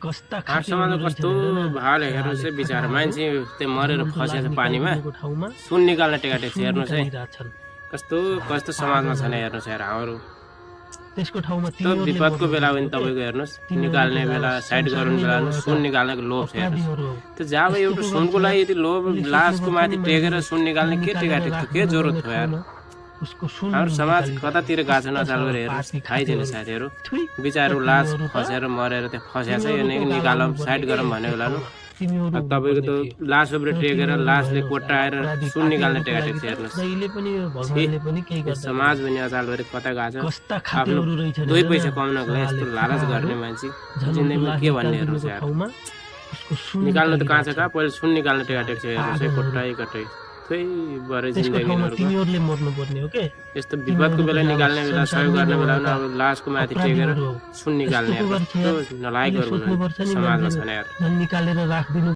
कस्ता हाम्रो समाजमा कस्तो भाले हेर्नुहोस् है बिचारा मान्छे त्यो मरेर फसेछ पानीमा सुन निकाल्ने टेकाटेक छ हेर्नुहोस् है कस्तो कस्तो समाजमा छैन हेर्नुहोस् यार हाम्रो त्यसको ठाउँमा त्यो विपदको बेला पनि तपाईँको हेर्नुहोस् निकाल्ने बेला साइड गराउने बेला सुन निकाल्नेको लोभ छ हेर्नुहोस् त्यो जब एउटा सुनको लागि यति लोभ लासको माथि टेकेर सुन निकाल्ने के टेकाटेक थियो के जरुरत थियो यार हाम्रो समाज कतातिर गएको छ नचाल गरेर हेर्नुहोस् थाहै छैन साथीहरू बिचारू लास फसेर मरेर त्यो फस्या छ यो निकालौँ साइड गरौँ भन्ने बेला तपाईँको त लास उब्रे टेकेर लासले कोट्टाएर सुन निकाल्ने टेकाटेक छ हेर्नुहोस् समाज पनि अचाल गरेर कता गएको छ आफ्नो 2 पैसा कमाउनको लागि यस्तो लालच गर्ने मान्छे जिन्दगीमा के भन्ने हेर्नुहोस् यार निकाल्नु त कहाँ छ कहाँ पहिले सुन निकाल्ने टेकाटेक छ हेर्नुहोस् है कोट्टाइ कटाइ तिमीहरुले मर्नु पर्ने हो के यस्तो विपदको बेला निकाल्ने बेला सहयोग गर्ने बेला अब लासको माथि टेकेर सुन निकाल्ने नलायक समाजमा छैन यार निकालेर राख्दिनु